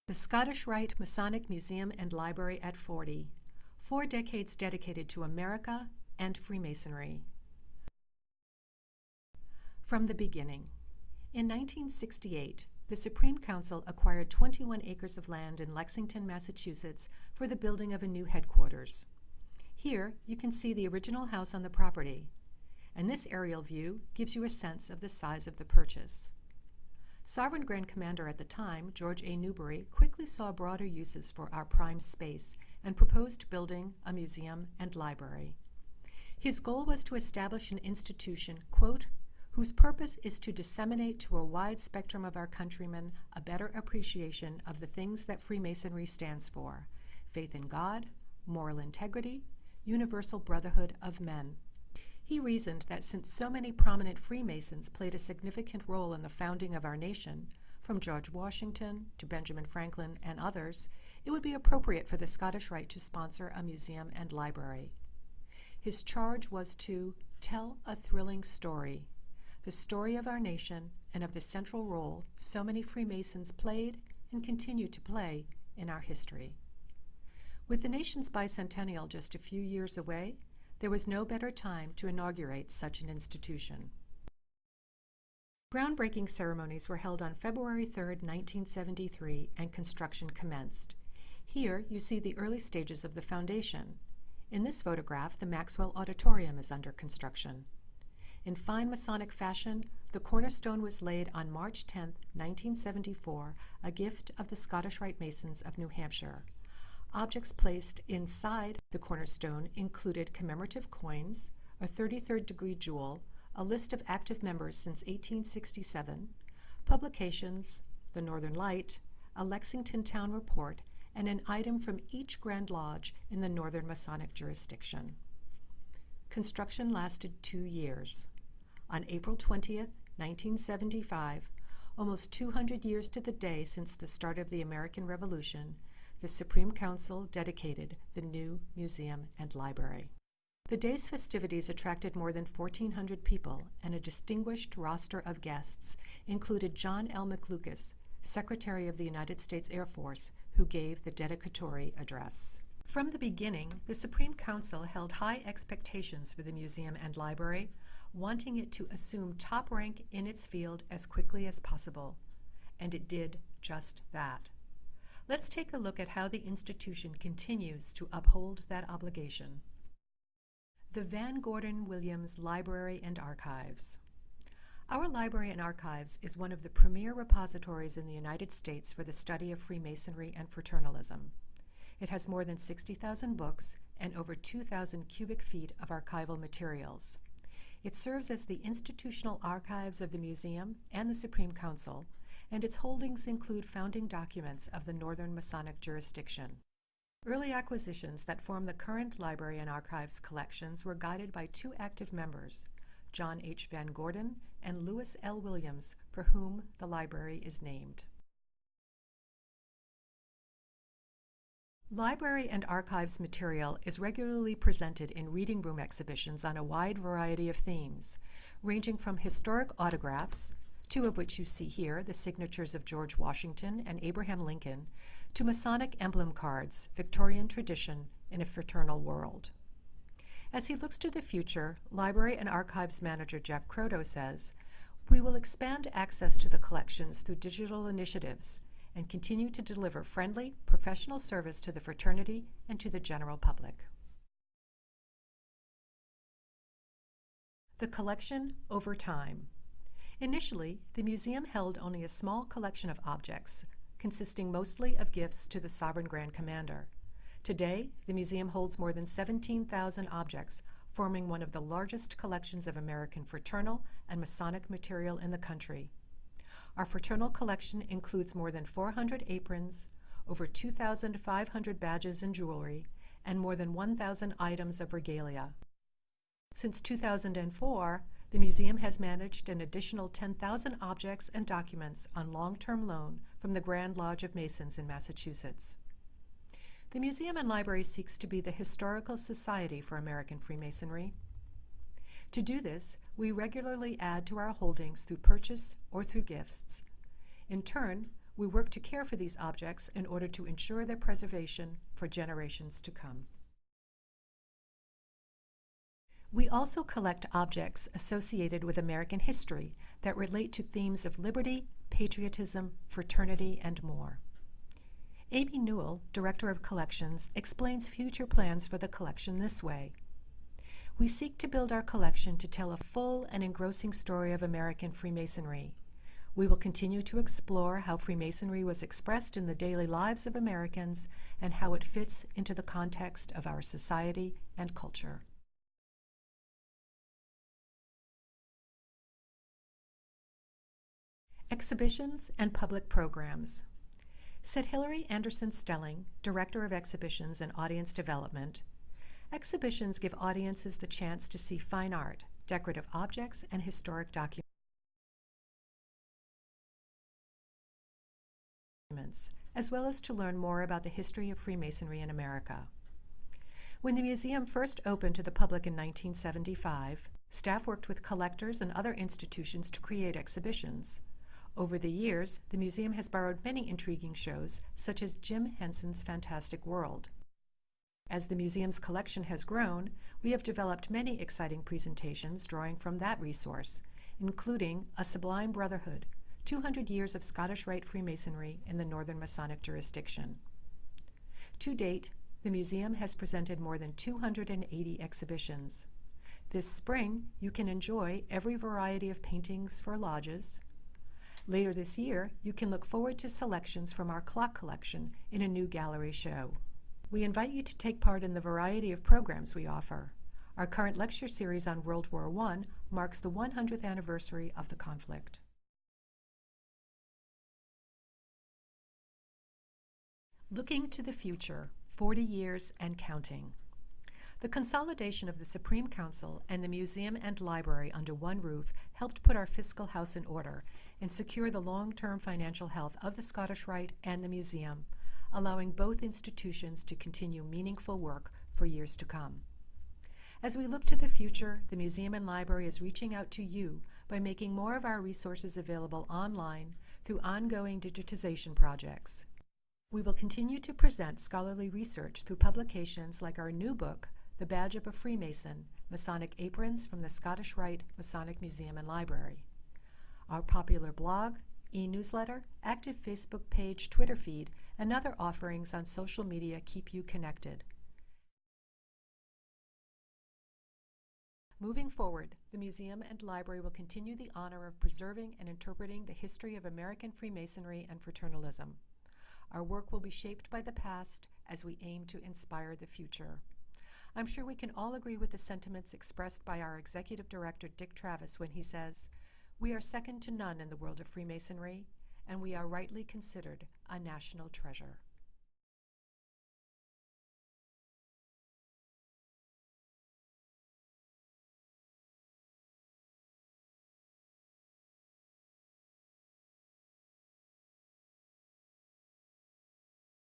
The Scottish Rite Masonic Museum and Library at 40, 4 decades dedicated to America and Freemasonry. From the beginning. In 1968, the Supreme Council acquired 21 acres of land in Lexington, Massachusetts for the building of a new headquarters. Here, you can see the original house on the property, and this aerial view gives you a sense of the size of the purchase. Sovereign Grand Commander at the time, George A. Newbery, quickly saw broader uses for our prime space and proposed building a museum and library. His goal was to establish an institution, quote, whose purpose is to disseminate to a wide spectrum of our countrymen a better appreciation of the things that Freemasonry stands for: faith in God, moral integrity, universal brotherhood of men. He reasoned that since so many prominent Freemasons played a significant role in the founding of our nation, from George Washington to Benjamin Franklin and others, it would be appropriate for the Scottish Rite to sponsor a museum and library. His charge was to tell a thrilling story, the story of our nation and of the central role so many Freemasons played and continue to play in our history. With the nation's bicentennial just a few years away, there was no better time to inaugurate such an institution. Groundbreaking ceremonies were held on February 3, 1973, and construction commenced. Here you see the early stages of the foundation. In this photograph, the Maxwell Auditorium is under construction. In fine Masonic fashion, the cornerstone was laid on March 10, 1974, a gift of the Scottish Rite Masons of New Hampshire. Objects placed inside the cornerstone included commemorative coins, a 33rd degree jewel, a list of active members since 1867, publications, the Northern Light, a Lexington Town Report, and an item from each Grand Lodge in the Northern Masonic jurisdiction. Construction lasted 2 years. On April 20, 1975, almost 200 years to the day since the start of the American Revolution, the Supreme Council dedicated the new museum and library. The day's festivities attracted more than 1,400 people, and a distinguished roster of guests included John L. McLucas, Secretary of the United States Air Force, who gave the dedicatory address. From the beginning, the Supreme Council held high expectations for the museum and library, wanting it to assume top rank in its field as quickly as possible. And it did just that. Let's take a look at how the institution continues to uphold that obligation. The Van Gordon Williams Library and Archives. Our library and archives is one of the premier repositories in the United States for the study of Freemasonry and fraternalism. It has more than 60,000 books and over 2,000 cubic feet of archival materials. It serves as the institutional archives of the museum and the Supreme Council, and its holdings include founding documents of the Northern Masonic jurisdiction. Early acquisitions that form the current library and archives collections were guided by 2 active members, John H. Van Gordon and Lewis L. Williams, for whom the library is named. Library and archives material is regularly presented in reading room exhibitions on a wide variety of themes, ranging from historic autographs, 2 of which you see here, the signatures of George Washington and Abraham Lincoln, to Masonic emblem cards, Victorian tradition in a fraternal world. As he looks to the future, Library and Archives Manager Jeff Croto says, "We will expand access to the collections through digital initiatives and continue to deliver friendly, professional service to the fraternity and to the general public." The collection over time. Initially, the museum held only a small collection of objects, consisting mostly of gifts to the Sovereign Grand Commander. Today, the museum holds more than 17,000 objects, forming one of the largest collections of American fraternal and Masonic material in the country. Our fraternal collection includes more than 400 aprons, over 2,500 badges and jewelry, and more than 1,000 items of regalia. Since 2004, the museum has managed an additional 10,000 objects and documents on long-term loan from the Grand Lodge of Masons in Massachusetts. The museum and library seeks to be the historical society for American Freemasonry. To do this, we regularly add to our holdings through purchase or through gifts. In turn, We work to care for these objects in order to ensure their preservation for generations to come. We also collect objects associated with American history that relate to themes of liberty, patriotism, fraternity, and more. Amy Newell, Director of Collections, explains future plans for the collection this way. We seek to build our collection to tell a full and engrossing story of American Freemasonry. We will continue to explore how Freemasonry was expressed in the daily lives of Americans and how it fits into the context of our society and culture. Exhibitions and public programs. Said Hilary Anderson Stelling, Director of Exhibitions and Audience Development, exhibitions give audiences the chance to see fine art, decorative objects, and historic documents, as well as to learn more about the history of Freemasonry in America. When the museum first opened to the public in 1975, staff worked with collectors and other institutions to create exhibitions. Over the years, the museum has borrowed many intriguing shows, such as Jim Henson's Fantastic World. As the museum's collection has grown, we have developed many exciting presentations drawing from that resource, including A Sublime Brotherhood, 200 Years of Scottish Rite Freemasonry in the Northern Masonic Jurisdiction. To date, the museum has presented more than 280 exhibitions. This spring, you can enjoy every variety of paintings for lodges. Later this year, you can look forward to selections from our clock collection in a new gallery show. We invite you to take part in the variety of programs we offer. Our current lecture series on World War I marks the 100th anniversary of the conflict. Looking to the future, 40 years and counting. The consolidation of the Supreme Council and the museum and library under one roof helped put our fiscal house in order and secure the long-term financial health of the Scottish Rite and the museum, allowing both institutions to continue meaningful work for years to come. As we look to the future, the museum and library is reaching out to you by making more of our resources available online through ongoing digitization projects. We will continue to present scholarly research through publications like our new book, The Badge of a Freemason, Masonic Aprons from the Scottish Rite Masonic Museum and Library. Our popular blog, e-newsletter, active Facebook page, Twitter feed, and other offerings on social media keep you connected. Moving forward, the museum and library will continue the honor of preserving and interpreting the history of American Freemasonry and fraternalism. Our work will be shaped by the past as we aim to inspire the future. I'm sure we can all agree with the sentiments expressed by our Executive Director, Dick Travis, when he says, "We are second to none in the world of Freemasonry, and we are rightly considered a national treasure."